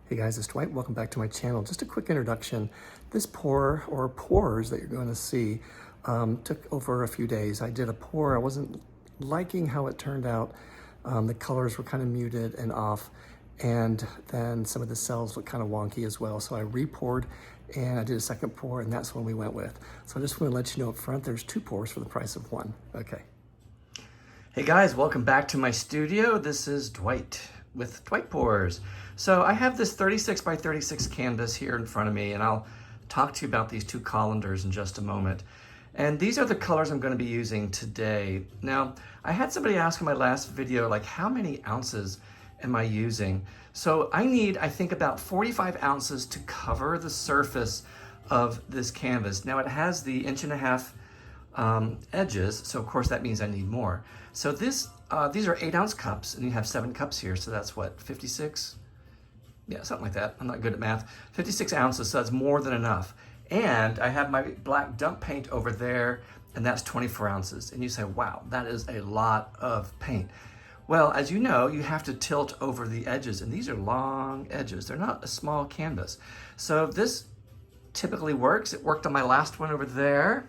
Hey guys, it's Dwight. Welcome back to my channel. Just a quick introduction. This pour or pours that you're going to see took over a few days. I did a pour. I wasn't liking how it turned out. The colors were kind of muted and off, and then some of the cells looked kind of wonky as well. So I re-poured and I did a second pour, and that's when we went with. So I just want to let you know up front, there's two pours for the price of one. Okay. Hey guys, welcome back to my studio. This is Dwight with Dwight Pours. So I have this 36 by 36 canvas here in front of me, and I'll talk to you about these two colanders in just a moment. And these are the colors I'm going to be using today. Now, I had somebody ask in my last video, like, how many ounces am I using? So I need, I think, about 45 ounces to cover the surface of this canvas. Now it has the 1.5 inch edges, so of course that means I need more. So these are 8-ounce cups, and you have 7 cups here, so that's what, 56? Yeah, something like that. I'm not good at math. 56 ounces, so that's more than enough. And I have my black dump paint over there, and that's 24 ounces. And you say, wow, that is a lot of paint. Well, as you know, you have to tilt over the edges, and these are long edges. They're not a small canvas. So this typically works. It worked on my last one over there,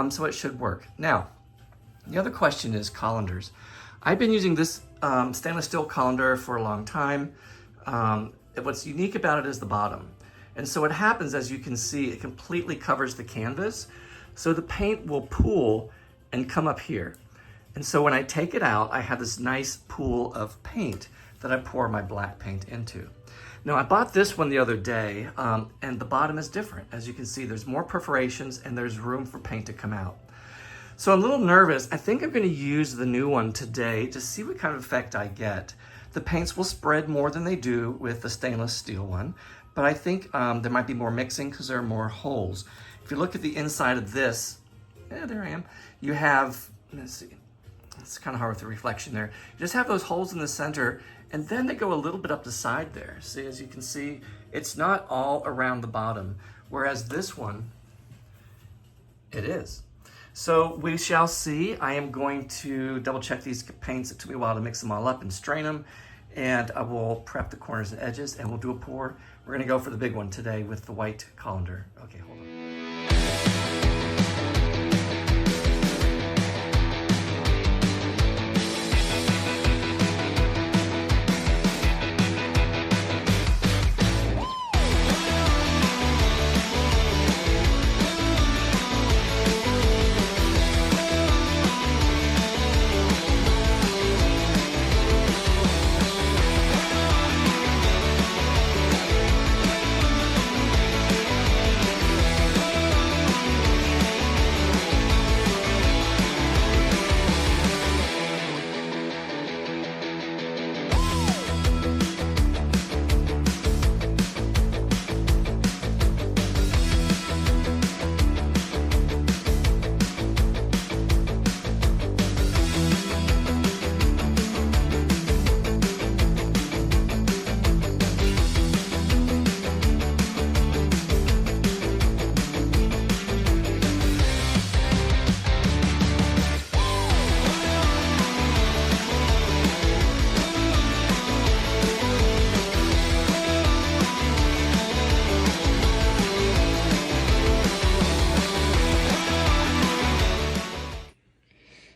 so it should work. Now, the other question is colanders. I've been using this stainless steel colander for a long time. What's unique about it is the bottom. And so what happens, as you can see, it completely covers the canvas. So the paint will pool and come up here. And so when I take it out, I have this nice pool of paint that I pour my black paint into. Now I bought this one the other day, and the bottom is different. As you can see, there's more perforations and there's room for paint to come out. So I'm a little nervous. I think I'm going to use the new one today to see what kind of effect I get. The paints will spread more than they do with the stainless steel one, but I think there might be more mixing because there are more holes. If you look at the inside of this, yeah, there I am. You have, let's see, it's kind of hard with the reflection there. You just have those holes in the center, and then they go a little bit up the side there. See, as you can see, it's not all around the bottom, whereas this one, it is. So we shall see. I am going to double check these paints. It took me a while to mix them all up and strain them. And I will prep the corners and edges, and we'll do a pour. We're gonna go for the big one today with the white colander. Okay, hold on.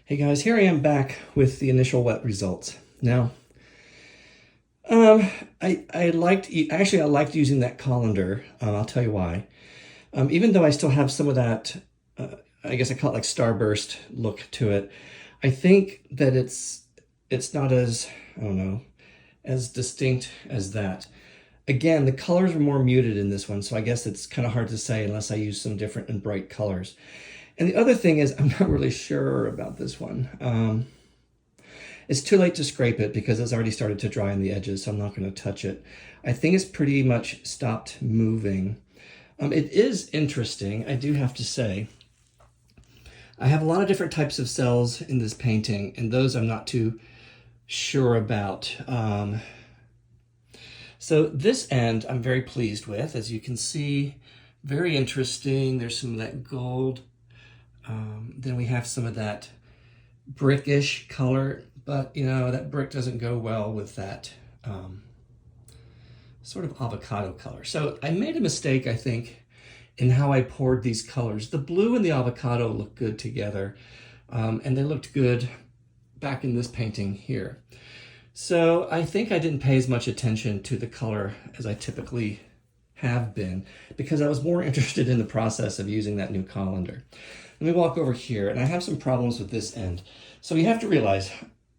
Hey guys, here I am back with the initial wet results. Now, I liked using that colander. I'll tell you why. Even though I still have some of that, I guess I call it like starburst look to it, I think that it's not as, I don't know, as distinct as that. Again, the colors are more muted in this one, so I guess it's kind of hard to say unless I use some different and bright colors. And the other thing is, I'm not really sure about this one. It's too late to scrape it because it's already started to dry on the edges, so I'm not going to touch it. I think it's pretty much stopped moving. It is interesting, I do have to say. I have a lot of different types of cells in this painting, and those I'm not too sure about. So this end I'm very pleased with. As you can see, very interesting. There's some of that gold. Then we have some of that brickish color, but you know, that brick doesn't go well with that sort of avocado color. So I made a mistake, I think, in how I poured these colors. The blue and the avocado look good together, and they looked good back in this painting here. So I think I didn't pay as much attention to the color as I typically have been, because I was more interested in the process of using that new colander. Let me walk over here, and I have some problems with this end. So you have to realize,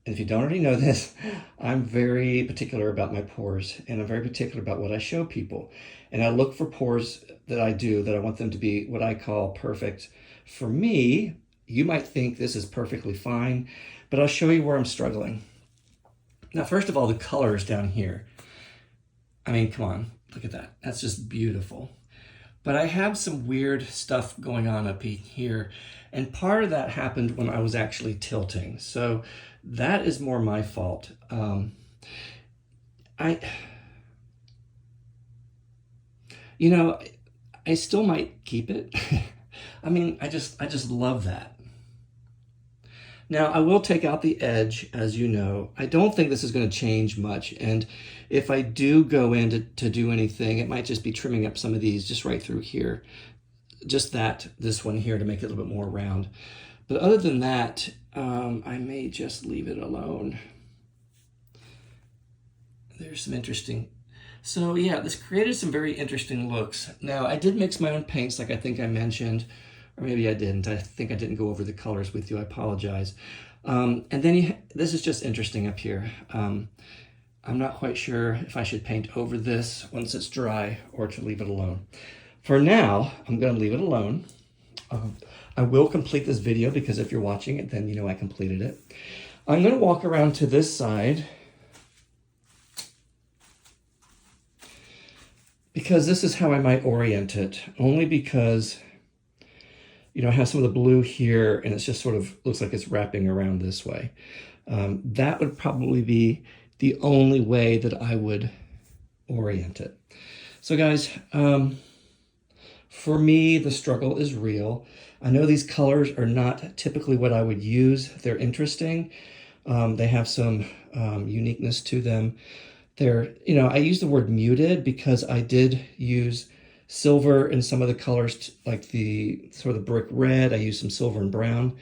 and if you don't already know this, I'm very particular about my pours, and I'm very particular about what I show people. And I look for pours that I do that I want them to be what I call perfect. For me, you might think this is perfectly fine, but I'll show you where I'm struggling. Now, first of all, the colors down here. I mean, come on, look at that. That's just beautiful. But I have some weird stuff going on up here, and part of that happened when I was actually tilting. So that is more my fault. I still might keep it. I mean, I just love that. Now, I will take out the edge, as you know. I don't think this is going to change much, and if I do go in to do anything, it might just be trimming up some of these just right through here. Just this one here to make it a little bit more round. But other than that, I may just leave it alone. There's some interesting... So yeah, this created some very interesting looks. Now, I did mix my own paints like I think I mentioned, or maybe I didn't. I think I didn't go over the colors with you. I apologize. And then this is just interesting up here. I'm not quite sure if I should paint over this once it's dry or to leave it alone. For now, I'm going to leave it alone. I will complete this video because if you're watching it, then you know I completed it. I'm going to walk around to this side because this is how I might orient it, only because, you know, I have some of the blue here and it's just sort of looks like it's wrapping around this way. That would probably be the only way that I would orient it. So guys, for me, the struggle is real. I know these colors are not typically what I would use. They're interesting. They have some uniqueness to them. They're, you know, I use the word muted because I did use silver in some of the colors, like the sort of the brick red. I used some silver and brown,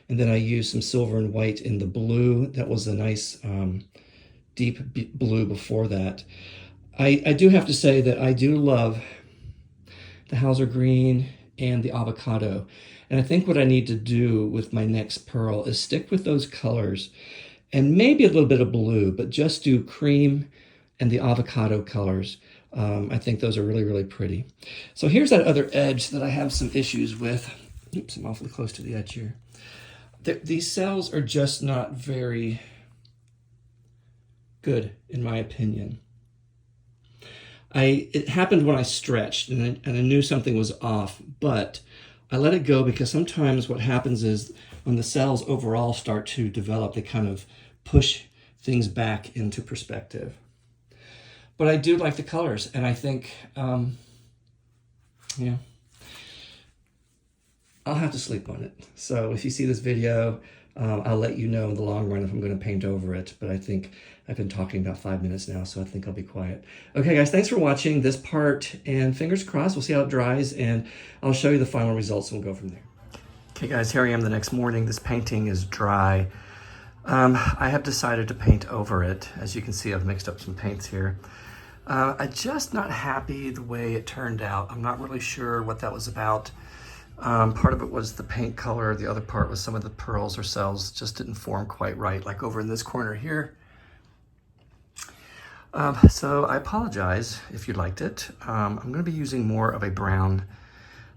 and then I used some silver and white in the blue. That was a nice deep blue before that. I do have to say that I do love the Hauser green and the avocado. And I think what I need to do with my next pearl is stick with those colors and maybe a little bit of blue, but just do cream and the avocado colors. I think those are really, really pretty. So here's that other edge that I have some issues with. Oops, I'm awfully close to the edge here. These cells are just not very good, in my opinion. It happened when I stretched and I knew something was off, but I let it go because sometimes what happens is when the cells overall start to develop, they kind of push things back into perspective. But I do like the colors, and I think, yeah, I'll have to sleep on it. So if you see this video, I'll let you know in the long run if I'm going to paint over it. But I think I've been talking about 5 minutes now, so I think I'll be quiet. Okay, guys, thanks for watching this part, and fingers crossed, we'll see how it dries, and I'll show you the final results, and we'll go from there. Okay, guys, here I am the next morning. This painting is dry. I have decided to paint over it. As you can see, I've mixed up some paints here. I'm just not happy the way it turned out. I'm not really sure what that was about. Part of it was the paint color. The other part was some of the pearls or cells just didn't form quite right, like over in this corner here. So I apologize if you liked it. I'm going to be using more of a brown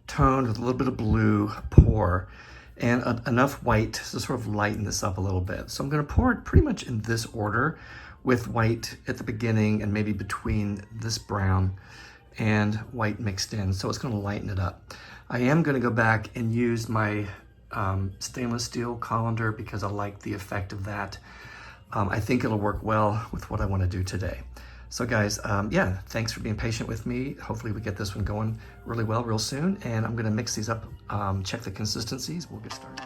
tone with a little bit of blue pour and enough white to sort of lighten this up a little bit. So I'm going to pour it pretty much in this order, with white at the beginning and maybe between this brown and white mixed in. So it's going to lighten it up. I am going to go back and use my stainless steel colander because I like the effect of that. I think it'll work well with what I want to do today. So guys, yeah, thanks for being patient with me. Hopefully we get this one going really well real soon. And I'm going to mix these up, check the consistencies. We'll get started.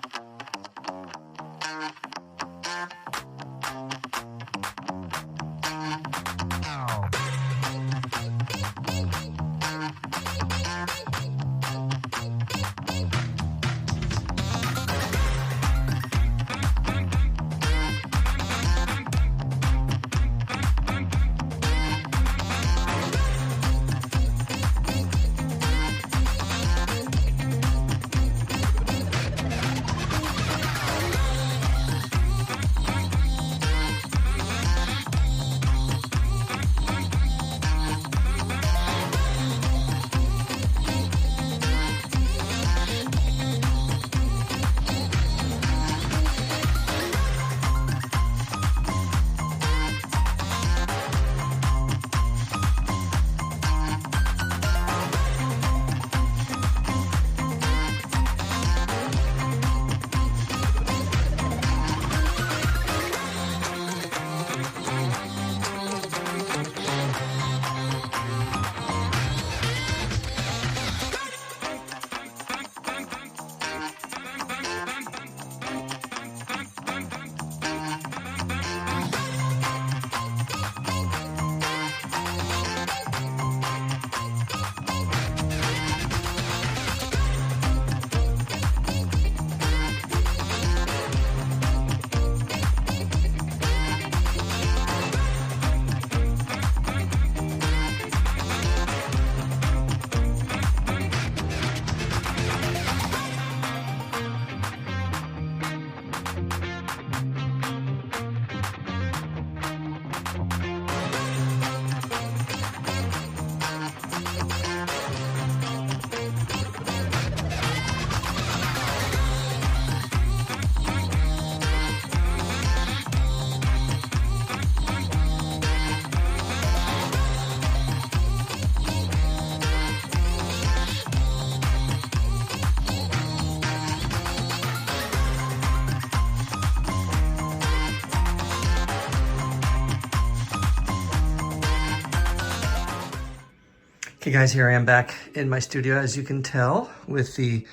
Okay guys, here I am back in my studio, as you can tell, with the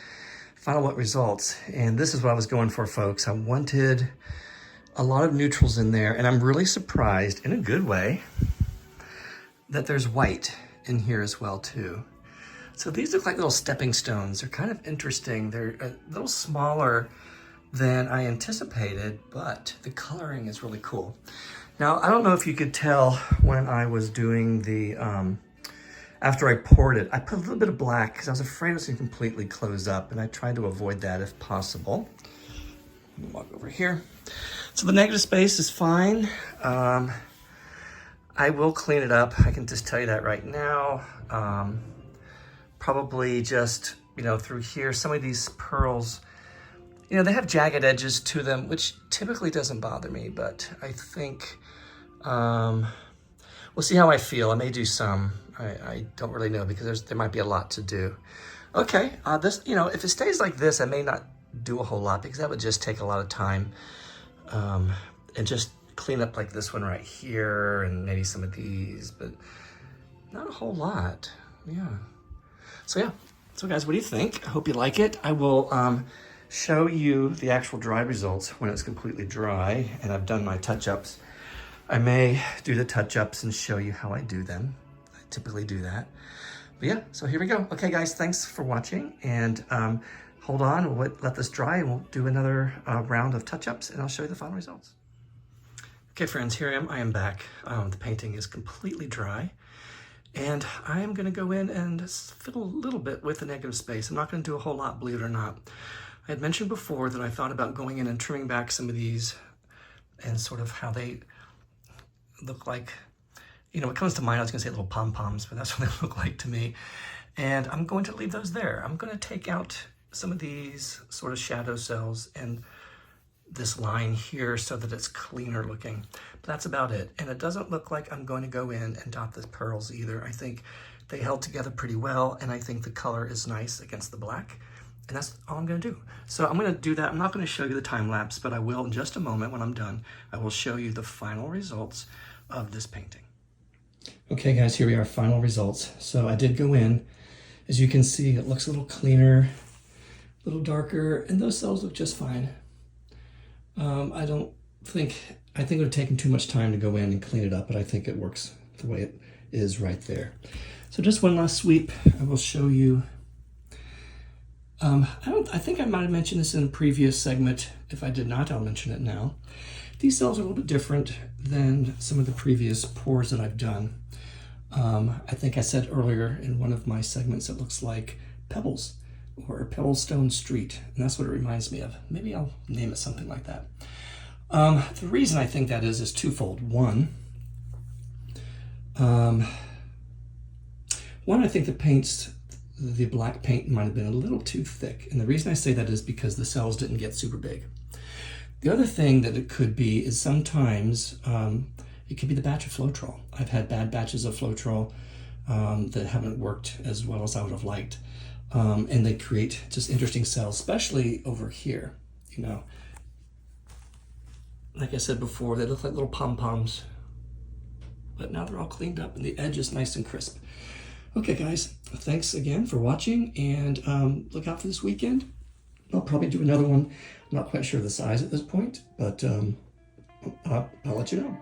final wet results. And this is what I was going for, folks. I wanted a lot of neutrals in there, and I'm really surprised, in a good way, that there's white in here as well too. So these look like little stepping stones. They're kind of interesting. They're a little smaller than I anticipated, but the coloring is really cool. Now, I don't know if you could tell when I was doing the, after I poured it, I put a little bit of black because I was afraid it was going to completely close up, and I tried to avoid that if possible. Let me walk over here. So the negative space is fine. I will clean it up. I can just tell you that right now. Probably just, through here, some of these pearls, they have jagged edges to them, which typically doesn't bother me, but I think, we'll see how I feel. I may do some. I don't really know because there might be a lot to do. Okay, this, if it stays like this, I may not do a whole lot because that would just take a lot of time. And just clean up like this one right here and maybe some of these, but not a whole lot. Yeah. So guys, what do you think? I hope you like it. I will show you the actual dry results when it's completely dry and I've done my touch-ups. I may do the touch-ups and show you how I do them. I typically do that. But yeah, so here we go. Okay guys, thanks for watching, and hold on, we'll let this dry and we'll do another round of touch-ups and I'll show you the final results. Okay friends, here I am back. The painting is completely dry. And I am gonna go in and fiddle a little bit with the negative space. I'm not gonna do a whole lot, believe it or not. I had mentioned before that I thought about going in and trimming back some of these and sort of how they look like, what comes to mind, I was gonna say little pom-poms, but that's what they look like to me. And I'm going to leave those there. I'm gonna take out some of these sort of shadow cells and this line here so that it's cleaner looking, but that's about it. And it doesn't look like I'm going to go in and dot the pearls either. I think they held together pretty well, and I think the color is nice against the black, and that's all I'm going to do. So I'm going to do that. I'm not going to show you the time lapse, but I will in just a moment. When I'm done, I will show you the final results of this painting. Okay guys, here we are, final results. So I did go in. As you can see, it looks a little cleaner, a little darker, and those cells look just fine. I think it would have taken too much time to go in and clean it up, but I think it works the way it is right there. So just one last sweep. I will show you. I think I might have mentioned this in a previous segment. If I did not, I'll mention it now. These cells are a little bit different than some of the previous pours that I've done. I think I said earlier in one of my segments, it looks like pebbles or Pebblestone Street, and that's what it reminds me of. Maybe I'll name it something like that. The reason I think that is twofold. One, I think the black paint might have been a little too thick, and the reason I say that is because the cells didn't get super big. The other thing that it could be is sometimes it could be the batch of Floetrol. I've had bad batches of Floetrol that haven't worked as well as I would have liked. And they create just interesting cells, especially over here, Like I said before, they look like little pom-poms, but now they're all cleaned up and the edge is nice and crisp. Okay guys, thanks again for watching, and look out for this weekend. I'll probably do another one. I'm not quite sure of the size at this point, but I'll let you know.